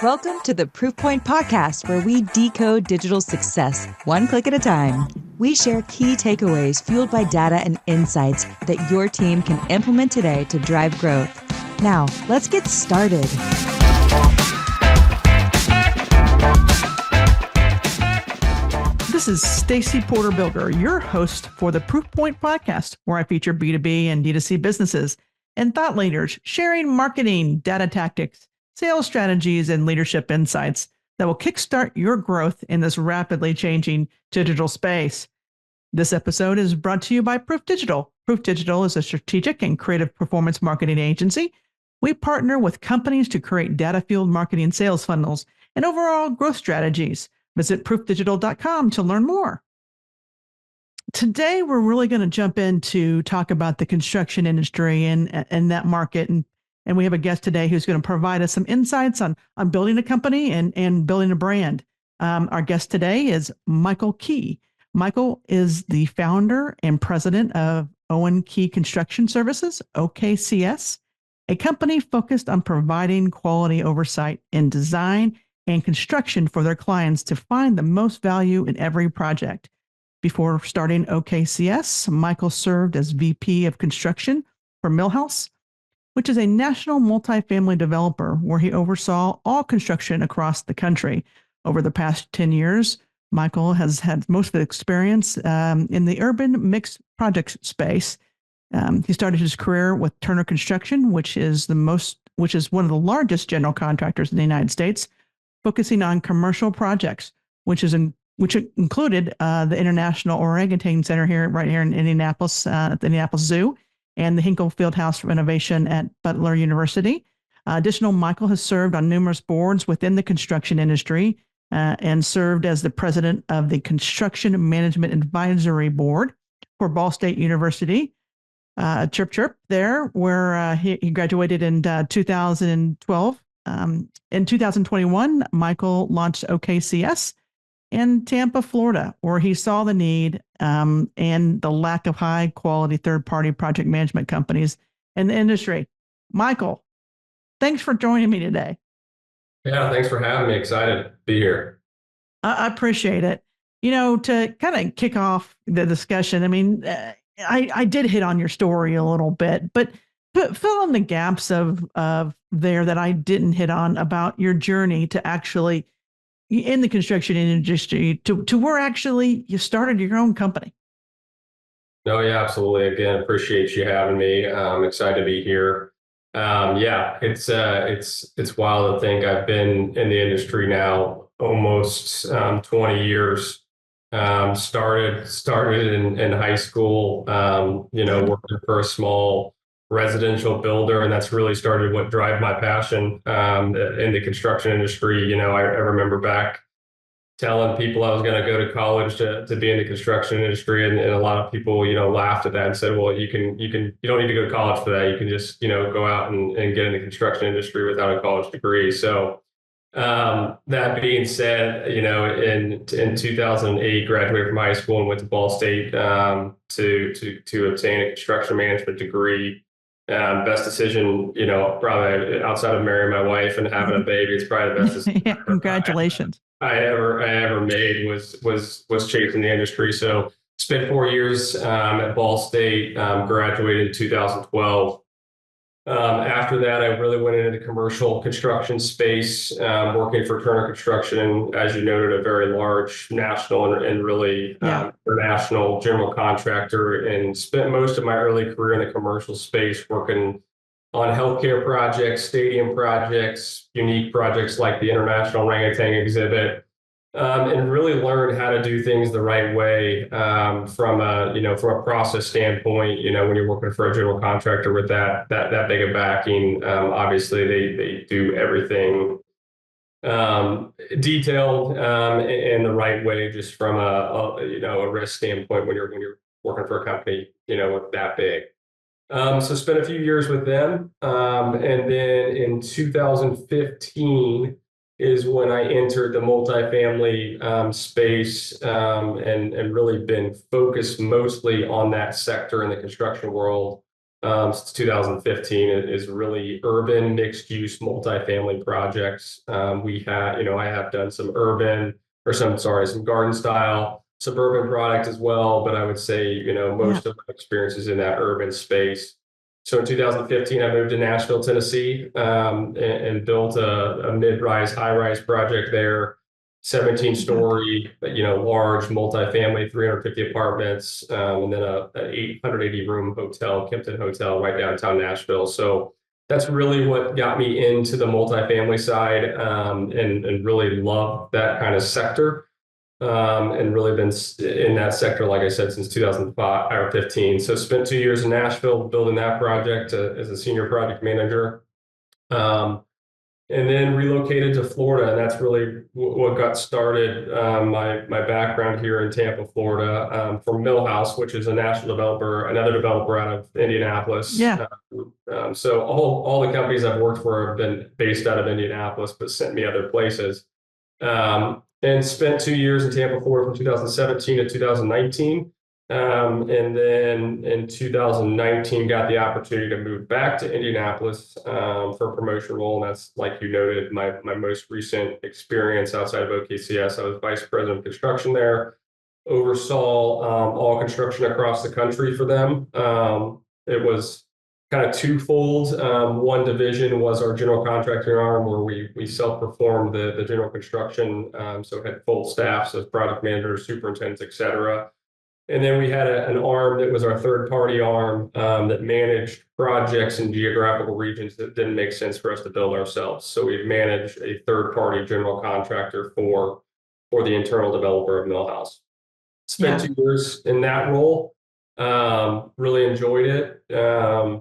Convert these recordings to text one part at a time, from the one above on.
Welcome to the Proof Point Podcast, where we decode digital success one click at a time. We share key takeaways fueled by data and insights that your team can implement today to drive growth. Now, let's get started. This is Stacy Porter-Bilger, your host for the Proof Point Podcast, where I feature B2B and D2C businesses and thought leaders sharing marketing, data tactics, sales strategies, and leadership insights that will kickstart your growth in this rapidly changing digital space. This episode is brought to you by Proof Digital. Proof Digital is a strategic and creative performance marketing agency. We partner with companies to create data-fueled marketing sales funnels and overall growth strategies. Visit proofdigital.com to learn more. Today, we're really going to jump in to talk about the construction industry and that market. And we have a guest today who's going to provide us some insights on building a company and building a brand. Our guest today is Michael Key. Michael is the founder and president of Owen Key Construction Services, OKCS, a company focused on providing quality oversight in design and construction for their clients to find the most value in every project. Before starting OKCS, Michael served as VP of Construction for Milhaus, which is a national multifamily developer where he oversaw all construction across the country. Over the past 10 years, Michael has had most of the experience in the urban mixed project space. He started his career with Turner Construction, which is one of the largest general contractors in the United States, focusing on commercial projects, which included the International Orangutan Center right here in Indianapolis, at the Indianapolis Zoo, and the Hinkle Fieldhouse renovation at Butler University. Michael has served on numerous boards within the construction industry and served as the president of the Construction Management Advisory Board for Ball State University. Chirp, chirp there, where he graduated in 2012. In 2021, Michael launched OKCS in Tampa, Florida, where he saw the need and the lack of high-quality third-party project management companies in the industry. Michael, thanks for joining me today. Yeah, thanks for having me. Excited to be here. I appreciate it. You know, to kind of kick off the discussion, I mean, I did hit on your story a little bit, but fill in the gaps of there that I didn't hit on about your journey to actually in the construction industry to where actually you started your own company. No, yeah, absolutely. Again, appreciate you having me. I'm excited to be here. Yeah, it's wild to think I've been in the industry now almost 20 years. Started in high school, working for a small residential builder, and that's really started what drive my passion in the construction industry. I remember back telling people I was going to go to college to be in the construction industry, and a lot of people laughed at that and said, well, you don't need to go to college for that. You can just go out and get in the construction industry without a college degree. So that being said, in 2008, graduated from high school and went to Ball State to obtain a construction management degree. Best decision, probably outside of marrying my wife and having a baby, it's probably the best decision. Yeah, congratulations. I ever made was chasing the industry. So spent 4 years at Ball State, graduated in 2012. After that, I really went into the commercial construction space, working for Turner Construction, as you noted, a very large national and really international general contractor, and spent most of my early career in the commercial space working on healthcare projects, stadium projects, unique projects like the International Orangutan exhibit, and really learned how to do things the right way from a process standpoint. When you're working for a general contractor with that big of backing, obviously they do everything detailed in the right way, just from a risk standpoint when you're working for a company that big. So spent a few years with them, and then in 2015 is when I entered the multifamily space, and really been focused mostly on that sector in the construction world since 2015 is really urban mixed-use multifamily projects. I have done some garden style suburban product as well, but I would say, most of my experience is in that urban space. So in 2015, I moved to Nashville, Tennessee, and built a mid-rise, high-rise project there, 17-story, large multifamily, 350 apartments, and then an 880-room hotel, Kimpton Hotel, right downtown Nashville. So that's really what got me into the multifamily side, and really love that kind of sector. And really been in that sector, like I said, since 2005 or 15. So spent 2 years in Nashville building that project as a senior project manager. And then relocated to Florida, and that's really what got started my background here in Tampa, Florida, from Milhaus, which is a national developer, another developer out of Indianapolis. Yeah. So all the companies I've worked for have been based out of Indianapolis, but sent me other places. And spent 2 years in Tampa, Florida from 2017 to 2019. And then in 2019, got the opportunity to move back to Indianapolis for a promotion role. And that's, like you noted, my most recent experience outside of OKCS. I was vice president of construction there, oversaw all construction across the country for them. It was kind of twofold. One division was our general contracting arm, where we self-performed the general construction, so had full staffs of product managers, superintendents, et cetera. And then we had an arm that was our third-party arm that managed projects in geographical regions that didn't make sense for us to build ourselves. So we managed a third-party general contractor for the internal developer of Milhaus. Spent 2 years in that role. Really enjoyed it. And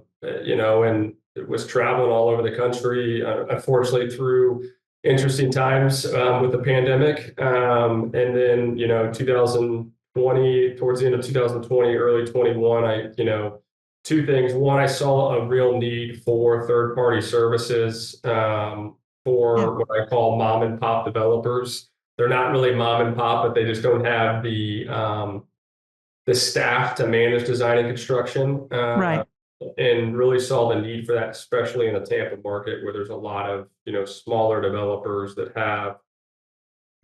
it was traveling all over the country, unfortunately through interesting times with the pandemic. And then, 2020, towards the end of 2020, early 21, two things. One, I saw a real need for third-party services for what I call mom and pop developers. They're not really mom and pop, but they just don't have the staff to manage design and construction. Right. And really saw the need for that, especially in the Tampa market, where there's a lot of smaller developers that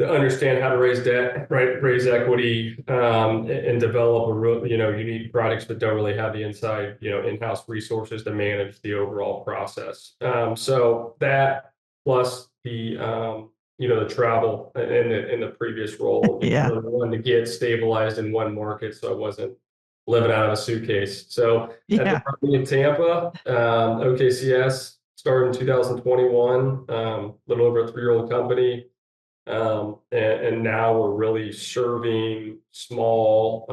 understand how to raise debt, right, raise equity, and develop a real unique products, but don't really have the inside in-house resources to manage the overall process. So that plus the the travel in the previous role, really wanted to get stabilized in one market, so I wasn't living out of a suitcase. So at the company in Tampa, OKCS started in 2021, a little over a 3-year-old company. And now we're really serving small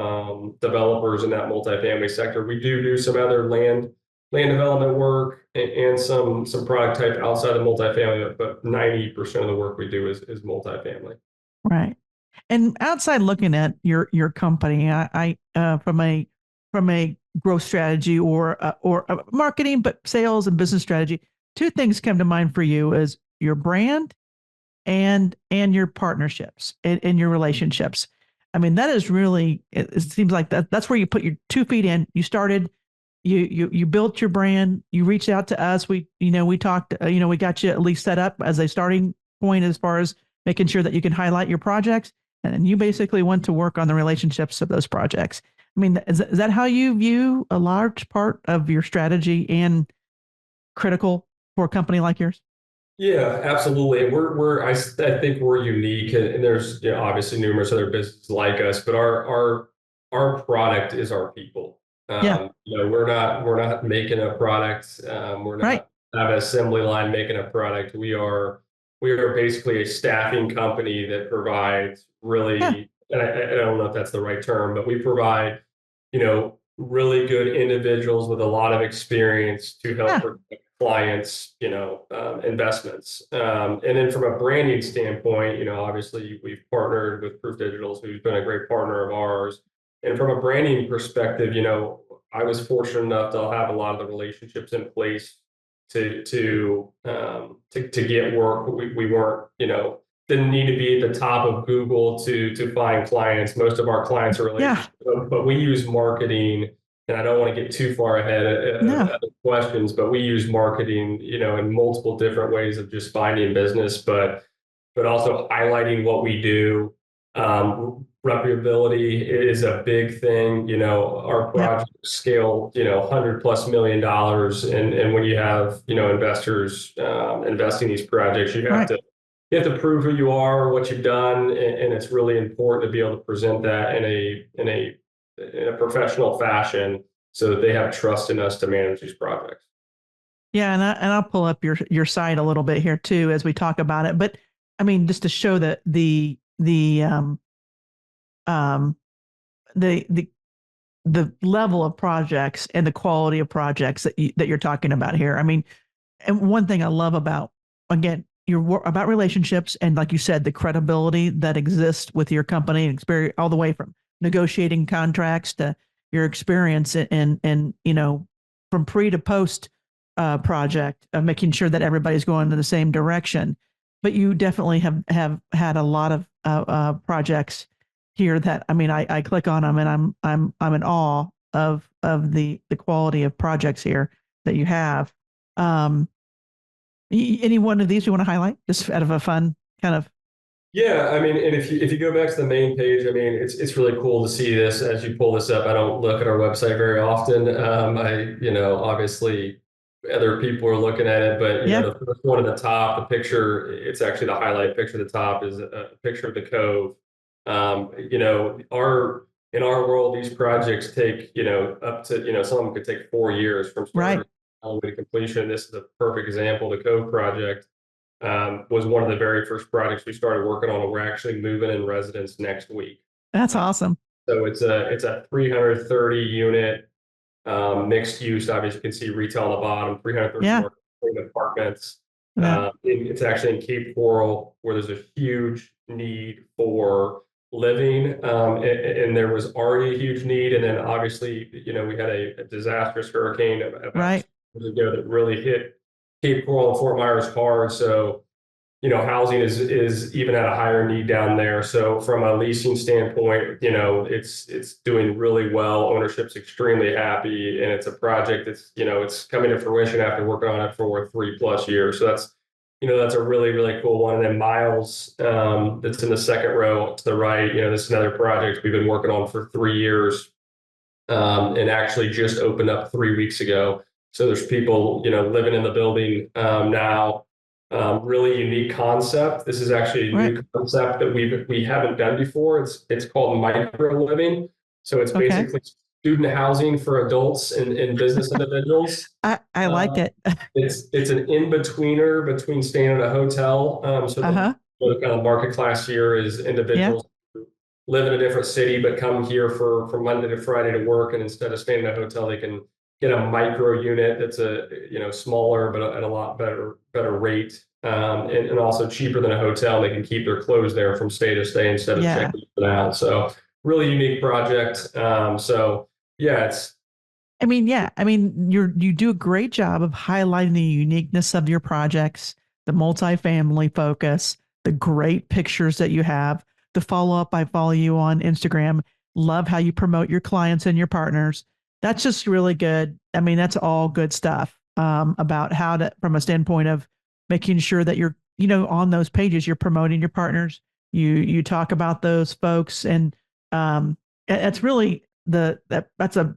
developers in that multifamily sector. We do some other land development work and some product type outside of multifamily, but 90% of the work we do is multifamily. Right. And outside looking at your company, I from a growth strategy or a marketing, but sales and business strategy, two things come to mind for you: is your brand and your partnerships and your relationships. I mean, that is really, it seems like that's where you put your 2 feet in. You started, you built your brand, you reached out to us. We talked, we got you at least set up as a starting point as far as making sure that you can highlight your projects. And then you basically went to work on the relationships of those projects. I mean, is that how you view a large part of your strategy and critical for a company like yours? Yeah, absolutely. I think we're unique, and there's obviously numerous other businesses like us, but our product is our people. We're not making a product. We're not have an assembly line making a product. We are basically a staffing company that provides really, and I don't know if that's the right term, but we provide, really good individuals with a lot of experience to help protect clients, investments. And then from a branding standpoint, obviously we've partnered with Proof Digitals, who's been a great partner of ours. And from a branding perspective, I was fortunate enough to have a lot of the relationships in place to get work. We weren't, didn't need to be at the top of Google to find clients. Most of our clients are relationships, but we use marketing and I don't want to get too far ahead of other questions, but we use marketing, in multiple different ways of just finding business, but also highlighting what we do. Reputability is a big thing. Our projects scale, $100+ million. And when you have, investors investing in these projects, you have to prove who you are, what you've done. And it's really important to be able to present that in a professional fashion so that they have trust in us to manage these projects. Yeah. And I'll pull up your site a little bit here too, as we talk about it. But I mean, just to show that the level of projects and the quality of projects that you're talking about here. I mean, and one thing I love about, again, you're about relationships, and like you said, the credibility that exists with your company and experience, all the way from negotiating contracts to your experience and from pre to post project of making sure that everybody's going in the same direction. But you definitely have had a lot of projects here that, I mean, I click on them and I'm in awe of the quality of projects here that you have. Any one of these you want to highlight, just out of a fun kind of? Yeah, I mean, and if you go back to the main page, I mean, it's really cool to see this as you pull this up. I don't look at our website very often. Obviously other people are looking at it, but the first one at the top, the picture, it's actually the highlight picture at the top is a picture of the cove. In our world, these projects take, up to, some of them could take 4 years from start all the way to completion. This is a perfect example. The Cove project was one of the very first projects we started working on, and we're actually moving in residents next week. That's awesome. So it's a 330 unit mixed use. Obviously, you can see retail on the bottom, 330 apartments. It's actually in Cape Coral, where there's a huge need for living, and there was already a huge need. And then obviously, we had a disastrous hurricane about 2 years ago that really hit Cape Coral and Fort Myers hard. So, housing is even at a higher need down there. So from a leasing standpoint, it's doing really well. Ownership's extremely happy, and it's a project that's, it's coming to fruition after working on it for 3+ years. So that's a really, really cool one. And then Miles, that's in the second row to the right, this is another project we've been working on for 3 years, and actually just opened up 3 weeks ago. So there's people, living in the building now. Really unique concept. This is actually a new concept that we haven't done before. It's called micro living. So it's basically student housing for adults and business individuals. I like it. It's an in-betweener between staying at a hotel. So the kind of market class here is individuals who live in a different city but come here for Monday to Friday to work, and instead of staying in a hotel, they can get a micro unit that's smaller but at a lot better rate, and also cheaper than a hotel. They can keep their clothes there from stay to stay instead of checking it out. So really unique project. You do a great job of highlighting the uniqueness of your projects, the multifamily focus, the great pictures that you have. The follow-up, I follow you on Instagram. Love how you promote your clients and your partners. That's just really good. I mean, that's all good stuff about how to, from a standpoint of making sure that you're, on those pages, you're promoting your partners. You talk about those folks, and it's really that's a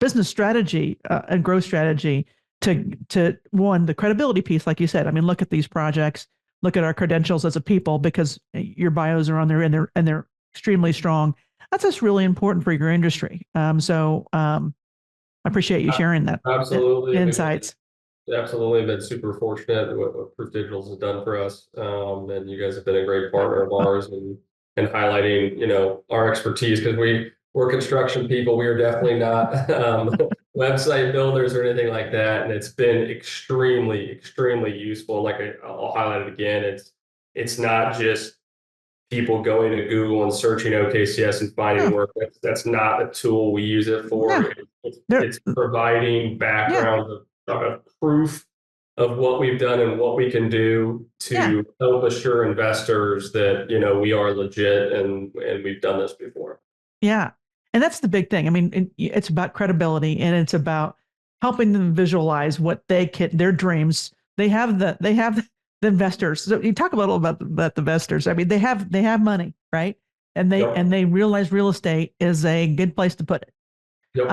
business strategy and growth strategy to one, the credibility piece, like you said. I mean, look at these projects, look at our credentials as a people, because your bios are on there and they're extremely strong. That's just really important for your industry. I appreciate you sharing that. Absolutely. Insights. Absolutely. Been super fortunate what Proof Digital has done for us. And you guys have been a great partner of ours and highlighting, our expertise, because we're construction people. We are definitely not website builders or anything like that. And it's been extremely, extremely useful. Like I'll highlight it again. It's not just people going to Google and searching OKCS and finding work. That's not the tool we use it for. It's providing background of proof of what we've done and what we can do to help assure investors that, we are legit and we've done this before. Yeah. And that's the big thing. I mean, it's about credibility, and it's about helping them visualize what their dreams. They have the investors. So you talk a little about the investors. I mean, they have money, right? And they Yep. and they realize real estate is a good place to put it. Yep.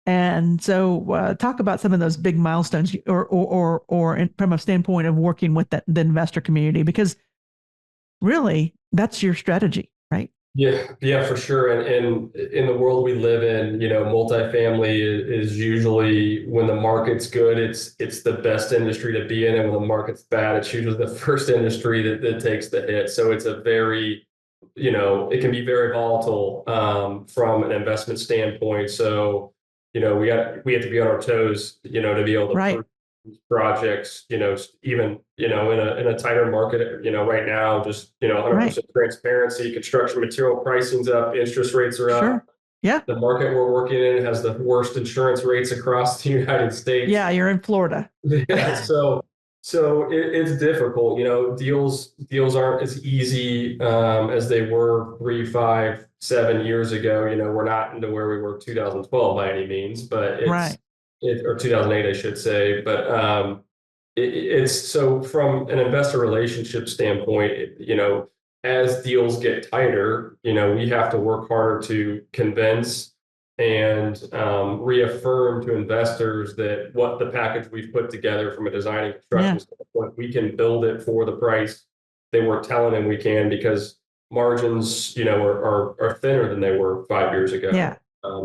And so talk about some of those big milestones, from a standpoint of working with the investor community, because really that's your strategy, right? Yeah, for sure. And in the world we live in, multifamily is usually, when the market's good, it's the best industry to be in. And when the market's bad, it's usually the first industry that takes the hit. So it's a very, it can be very volatile from an investment standpoint. So, we have to be on our toes, to be able to Right. prove these projects, even, in a tighter market, right now, just, 100% transparency, construction material pricing's up, interest rates are up. Sure. Yeah. The market we're working in has the worst insurance rates across the United States. Yeah. You're in Florida. Yeah, so it's difficult. Deals aren't as easy as they were 3, 5, 7 years ago. We're not into where we were 2012 by any means, but Right. or 2008, I should say. But it's so, from an investor relationship standpoint, as deals get tighter, we have to work harder to convince and reaffirm to investors that what the package we've put together from a design and construction standpoint, we can build it for the price they were telling them we can, because margins, are thinner than they were 5 years ago. Yeah.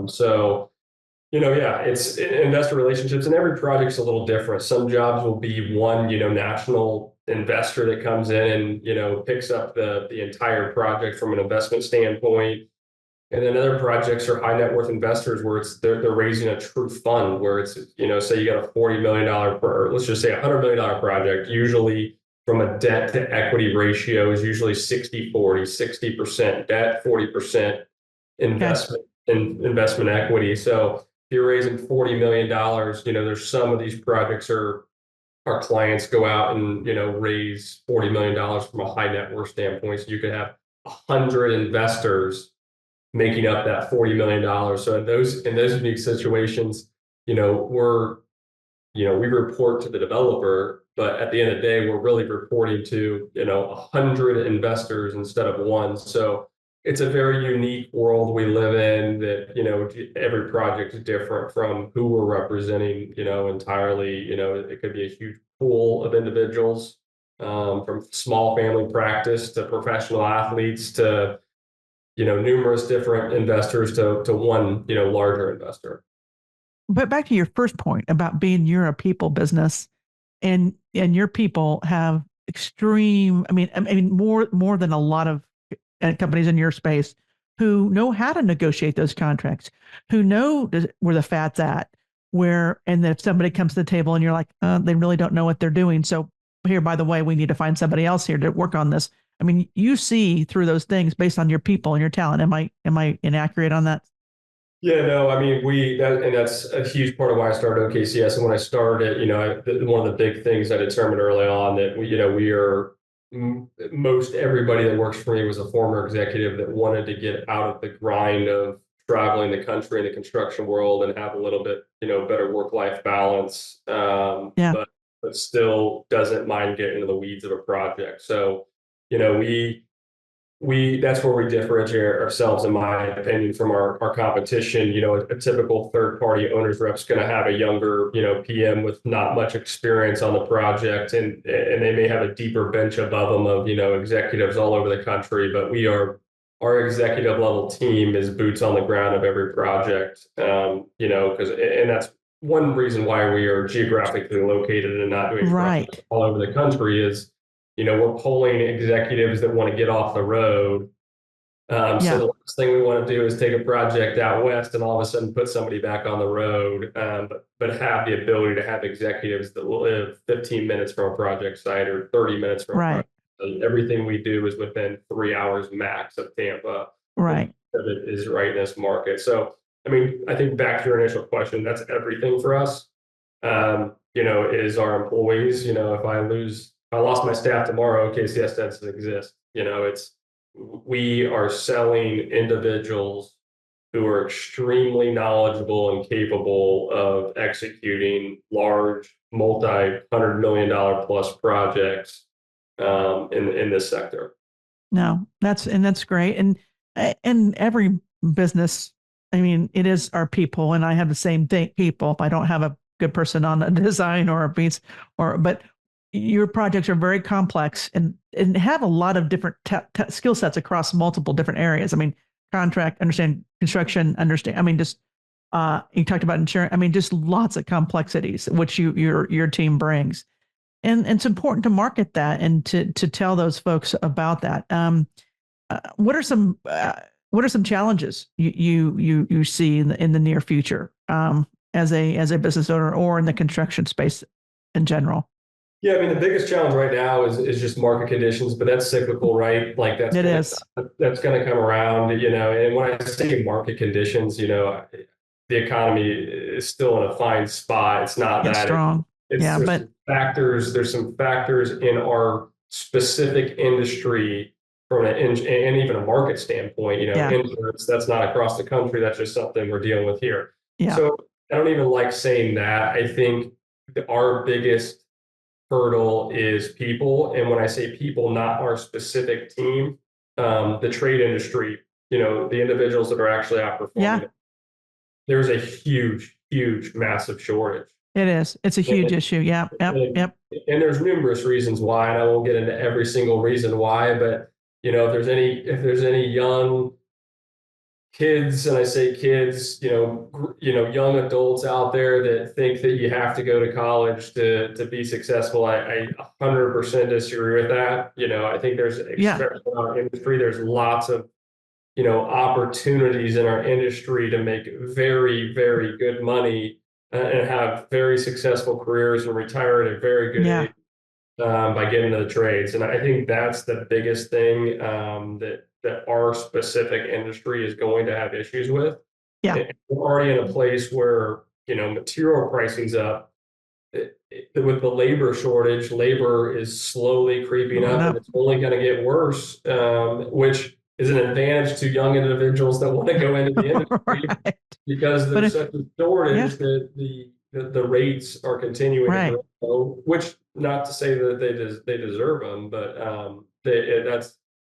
So, it's investor relationships, and every project's a little different. Some jobs will be one, national investor that comes in and, picks up the entire project from an investment standpoint. And then other projects are high net worth investors where they're raising a true fund, where it's, say you got a $40 million, or let's just say $100 million project, usually from a debt to equity ratio is usually 60-40, 60% debt, 40% investment in investment equity. So if you're raising $40 million, there's some of these projects our clients go out and, raise $40 million from a high net worth standpoint. So you could have 100 investors making up that $40 million. So in those unique situations, we report to the developer, but at the end of the day, we're really reporting to, 100 investors instead of one. So it's a very unique world we live in, that, every project is different from who we're representing, entirely. It could be a huge pool of individuals, from small family practice to professional athletes to, numerous different investors to one, larger investor. But back to your first point about you're a people business, and your people have extreme, I mean more than a lot of companies in your space, who know how to negotiate those contracts, who know where the fat's at, and then if somebody comes to the table and you're like, they really don't know what they're doing. So here, by the way, we need to find somebody else here to work on this. I mean, you see through those things based on your people and your talent. Am I inaccurate on that? Yeah, no, I mean, and that's a huge part of why I started OKCS. And when I started, one of the big things I determined early on that we are, most everybody that works for me was a former executive that wanted to get out of the grind of traveling the country in the construction world and have a little bit, better work-life balance. But still doesn't mind getting into the weeds of a project. So, we that's where we differentiate ourselves, in my opinion, from our competition. A typical third-party owner's rep's going to have a younger, PM with not much experience on the project, and they may have a deeper bench above them of, executives all over the country. But our executive level team is boots on the ground of every project, and that's one reason why we are geographically located and not doing projects all over the country is, we're pulling executives that want to get off the road. So the last thing we want to do is take a project out west and all of a sudden put somebody back on the road, but have the ability to have executives that live 15 minutes from a project site or 30 minutes from a project. So everything we do is within 3 hours max of Tampa. Right. It is right in this market. So, I mean, I think back to your initial question, that's everything for us. Is our employees. If I lost my staff tomorrow, OKCS doesn't exist. We are selling individuals who are extremely knowledgeable and capable of executing large, multi-$100 million plus projects in this sector. No, that's great. And every business, I mean, it is our people, and I have the same thing. People, if I don't have a good person on a design or a piece, but your projects are very complex and have a lot of different skill sets across multiple different areas. I mean, contract, understand construction, understand. I mean, just you talked about insurance. I mean, just lots of complexities which your team brings, and it's important to market that and to tell those folks about that. What are some challenges you see in the near future as a business owner or in the construction space in general? Yeah, I mean, the biggest challenge right now is just market conditions, but that's cyclical, right? Like that's going to come around, and when I say market conditions, the economy is still in a fine spot. It's not that strong. There's some factors in our specific industry from and even a market standpoint, insurance, that's not across the country. That's just something we're dealing with here. Yeah. So I don't even like saying that. I think our biggest hurdle is people. And when I say people, not our specific team, the trade industry, the individuals that are actually outperforming. Yeah. There's a huge, massive shortage. It is. It's a huge issue. Yeah. Yep. And there's numerous reasons why, and I won't get into every single reason why, but if there's any young kids, and I say kids, young adults out there that think that you have to go to college to be successful, I 100% disagree with that. I think especially in our industry, there's lots of, opportunities in our industry to make very, very good money and have very successful careers and retire at a very good age by getting into the trades. And I think that's the biggest thing that our specific industry is going to have issues with. Yeah. And we're already in a place where, material pricing's up. With the labor shortage, labor is slowly creeping up, and it's only going to get worse, which is an advantage to young individuals that want to go into the industry because there's such a shortage that the rates are continuing to grow, which not to say that they deserve them, but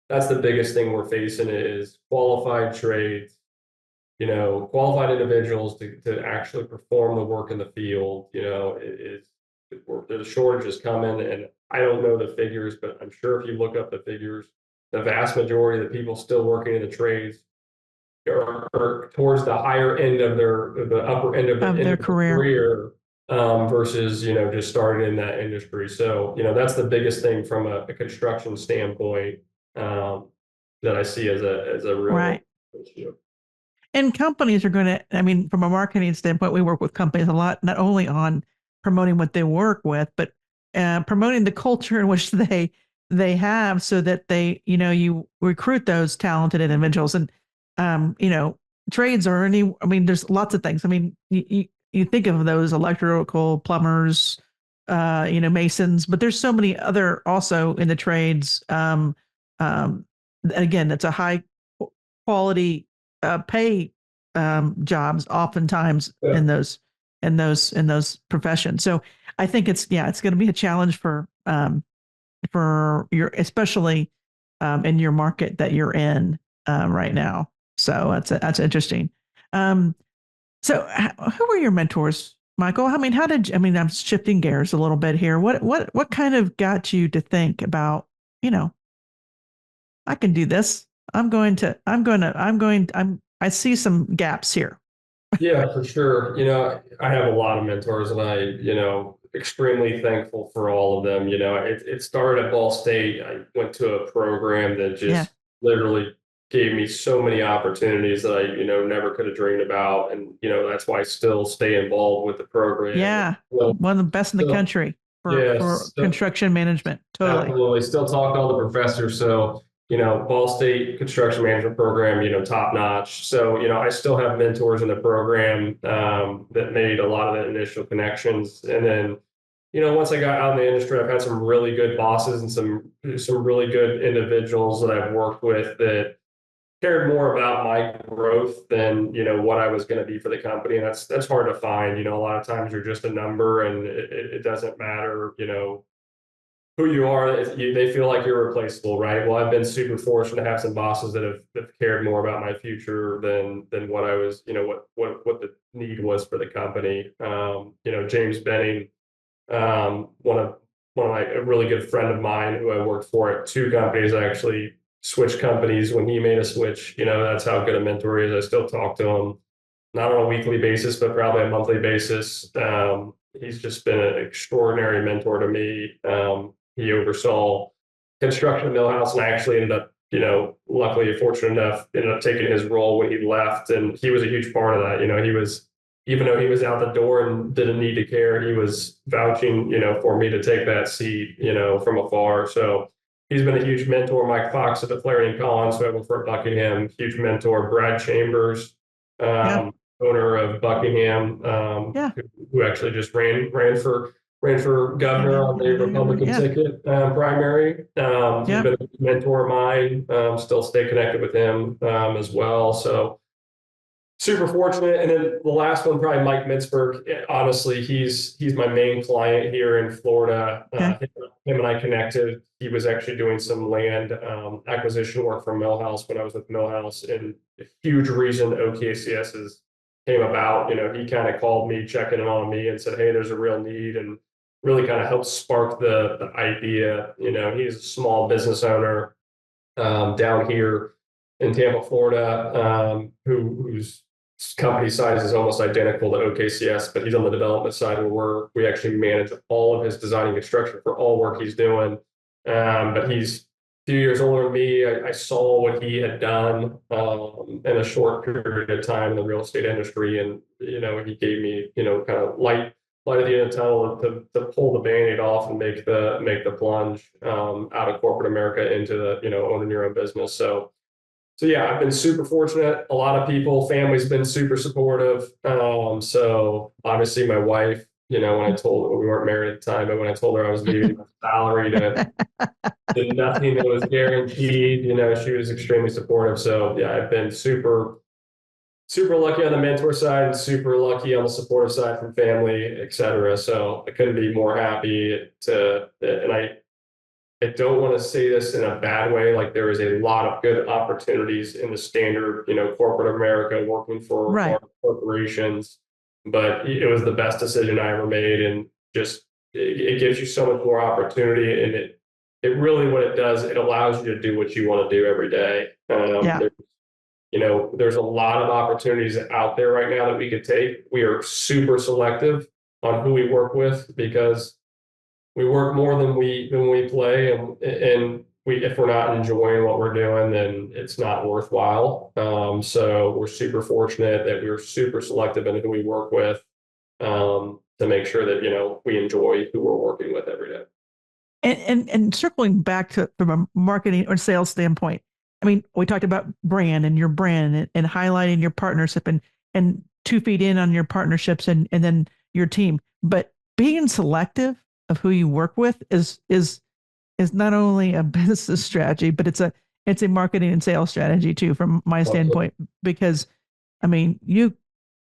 that's the biggest thing we're facing is qualified trades, qualified individuals to actually perform the work in the field. The shortage is coming, and I don't know the figures, but I'm sure if you look up the figures, the vast majority of the people still working in the trades are towards the higher end of the upper end of their career versus, just starting in that industry. So, that's the biggest thing from a construction standpoint that I see as a real issue. And companies are going to, I mean, from a marketing standpoint, we work with companies a lot, not only on promoting what they work with, but promoting the culture in which they have, so that you recruit those talented individuals. And trades are there's lots of things. I mean, you think of those electrical, plumbers, masons, but there's so many other also in the trades. Again, it's a high quality pay jobs oftentimes in those professions. So I think it's going to be a challenge for your, especially in your market that you're in right now. So that's interesting. So who were your mentors, Michael? I mean, I'm shifting gears a little bit here. What kind of got you to think about, I can do this. I see some gaps here. Yeah, for sure. I have a lot of mentors, and I, extremely thankful for all of them. It started at Ball State. I went to a program that just literally gave me so many opportunities that I, never could have dreamed about. And, that's why I still stay involved with the program. Yeah. One of the best in the country for construction management. Totally. Absolutely. Still talk to all the professors. So, Ball State construction management program, top notch. So, I still have mentors in the program that made a lot of the initial connections. And then, once I got out in the industry, I've had some really good bosses and some really good individuals that I've worked with that, cared more about my growth than, what I was going to be for the company. And that's hard to find. A lot of times you're just a number, and it doesn't matter, who you are. They feel like you're replaceable, right? Well, I've been super fortunate to have some bosses that have cared more about my future than what I was, what the need was for the company. James Benning, one of a really good friend of mine who I worked for at two companies. I actually switched companies when he made a switch. That's how good a mentor he is. I still talk to him, not on a weekly basis, but probably a monthly basis. He's just been an extraordinary mentor to me. He oversaw construction at Milhaus, and I actually ended up, luckily fortunate enough, ended up taking his role when he left. And he was a huge part of that. He was, even though he was out the door and didn't need to care, he was vouching, for me to take that seat, from afar. So he's been a huge mentor. Mike Fox at the Flaherty Collins, who I work for at Buckingham, huge mentor. Brad Chambers, owner of Buckingham, who actually just ran for governor on the Republican ticket primary. He's been a mentor of mine. Still stay connected with him as well. So super fortunate. And then the last one, probably Mike Mitzberg. Honestly, he's my main client here in Florida. Him and I connected. He was actually doing some land acquisition work for Milhaus when I was with Milhaus, and a huge reason OKCS came about. He kind of called me, checking in on me, and said, "Hey, there's a real need," and really kind of helped spark the idea. He's a small business owner down here in Tampa, Florida, whose company size is almost identical to OKCS, but he's on the development side where we actually manage all of his design and construction for all work he's doing. But he's a few years older than me. I saw what he had done in a short period of time in the real estate industry, and he gave me kind of light at the end of the tunnel to pull the Band-Aid off and make the plunge out of corporate America into the owning your own business. So yeah, I've been super fortunate. A lot of people, family's been super supportive. So obviously my wife, when I told her, we weren't married at the time, but when I told her I was leaving my salary to nothing that was guaranteed, she was extremely supportive. So yeah, I've been super lucky on the mentor side and super lucky on the supportive side from family, et cetera. So I couldn't be more happy and I don't want to say this in a bad way. Like, there is a lot of good opportunities in the standard, corporate America working for large corporations, but it was the best decision I ever made. And just, it gives you so much more opportunity. And it really, what it does, it allows you to do what you want to do every day. There's a lot of opportunities out there right now that we could take. We are super selective on who we work with, because we work more than we play, and if we're not enjoying what we're doing, then it's not worthwhile. So we're super fortunate that we're super selective in who we work with, to make sure that we enjoy who we're working with every day. And circling back to from a marketing or sales standpoint, I mean, we talked about brand and your brand and highlighting your partnership and 2 feet in on your partnerships and then your team, but being selective of who you work with is not only a business strategy, but it's a marketing and sales strategy too, from my standpoint, because I mean,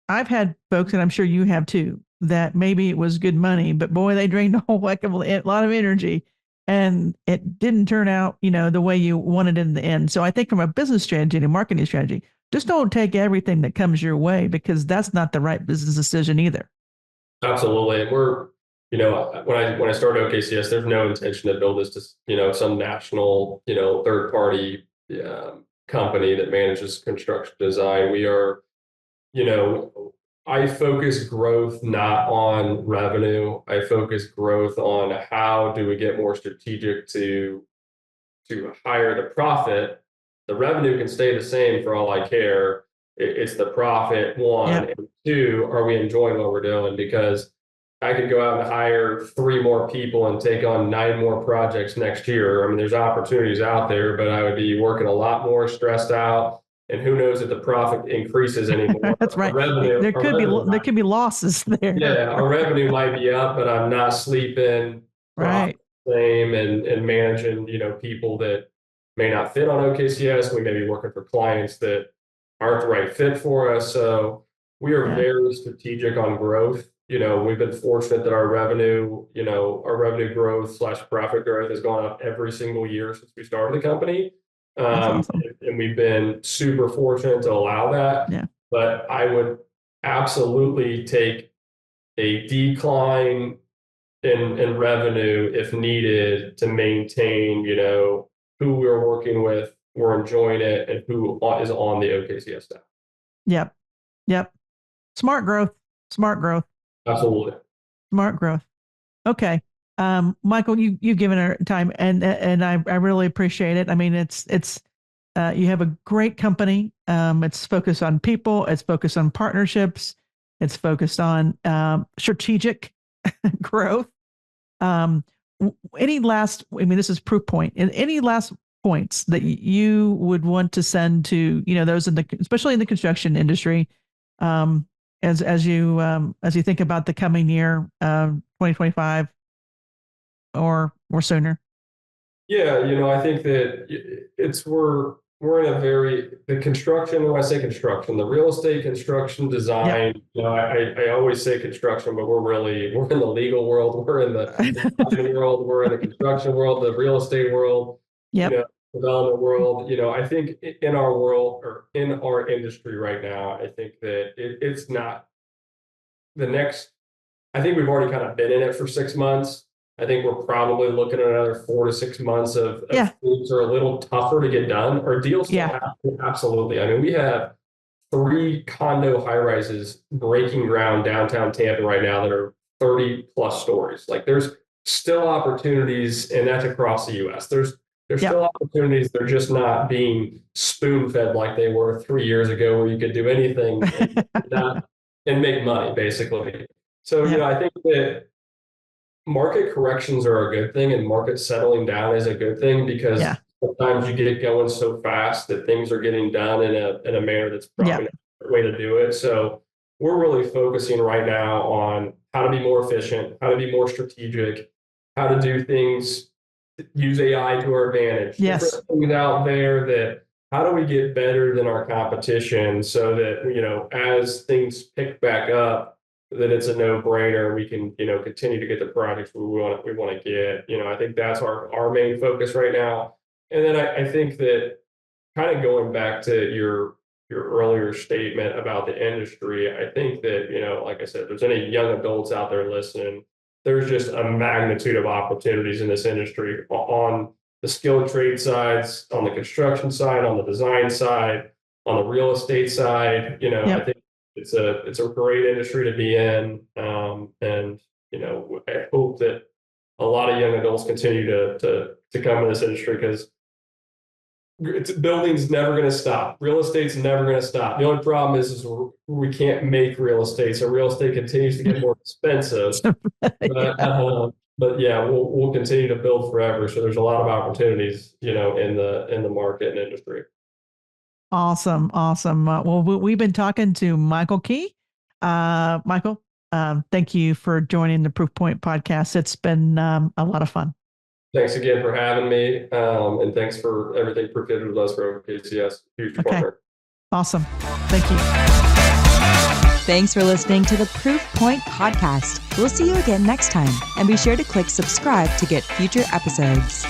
I've had folks, and I'm sure you have too, that maybe it was good money, but boy, they drained a whole heck of a lot of energy and it didn't turn out, the way you wanted it in the end. So I think from a business strategy and a marketing strategy, just don't take everything that comes your way, because that's not the right business decision either. Absolutely. And we're, when I started OKCS, there's no intention to build this to, some national, third party company that manages construction design. We are, I focus growth not on revenue. I focus growth on how do we get more strategic to hire the profit. The revenue can stay the same for all I care. It's the profit, one. And two, are we enjoying what we're doing? Because I could go out and hire 3 more people and take on 9 more projects next year. I mean, there's opportunities out there, but I would be working a lot more, stressed out, and who knows if the profit increases anymore. That's right. There could be losses there. Yeah, our revenue might be up, but I'm not sleeping. Right. Same and managing, people that may not fit on OKCS. We may be working for clients that aren't the right fit for us. So we are very strategic on growth. We've been fortunate that our revenue growth / profit growth has gone up every single year since we started the company. That's awesome. And we've been super fortunate to allow that. Yeah. But I would absolutely take a decline in revenue if needed to maintain, who we're working with, we're enjoying it, and who is on the OKCS staff. Yep. Smart growth. Absolutely. Smart growth. Okay. Michael, you've given our time and I really appreciate it. I mean, it's you have a great company. It's focused on people. It's focused on partnerships. It's focused on strategic growth. This is Proof Point. Any last points that you would want to send to, those especially in the construction industry, as you think about the coming year, 2025 or sooner? Yeah, I think that we're in the construction. When I say construction, the real estate construction design. Yep. I always say construction, but we're in the legal world. We're in the design world. We're in the construction world, the real estate world. Yep. Development world. I think in our world or in our industry right now, I think that it's not the next. I think we've already kind of been in it for 6 months. I think we're probably looking at another 4 to 6 months of things are a little tougher to get done, or deals. Absolutely. I mean, we have 3 condo high rises breaking ground downtown Tampa right now that are 30 plus stories. Like, there's still opportunities, and that's across the U.S. There's still opportunities. They're just not being spoon fed like they were 3 years ago, where you could do anything and make money, basically. So, I think that market corrections are a good thing, and market settling down is a good thing, because sometimes you get it going so fast that things are getting done in a manner that's probably not the way to do it. So we're really focusing right now on how to be more efficient, how to be more strategic, how to do things, use AI to our advantage. Yes. Different things out there that how do we get better than our competition, so that, as things pick back up, that it's a no-brainer. We can, continue to get the projects we want to get. I think that's our main focus right now. And then I think that, kind of going back to your earlier statement about the industry, I think that, like I said, if there's any young adults out there listening, there's just a magnitude of opportunities in this industry on the skilled trade sides, on the construction side, on the design side, on the real estate side. I think it's a great industry to be in, and I hope that a lot of young adults continue to come in this industry, because building's never going to stop. Real estate's never going to stop. The only problem is we can't make real estate, so real estate continues to get more expensive. But we'll continue to build forever. So there's a lot of opportunities, in the market and industry. Awesome. Well, we've been talking to Michael Key. Michael, thank you for joining the Proof Point podcast. It's been a lot of fun. Thanks again for having me. And thanks for everything Proof did with us for OKCS. Huge partner. Awesome. Thank you. Thanks for listening to the Proof Point podcast. We'll see you again next time. And be sure to click subscribe to get future episodes.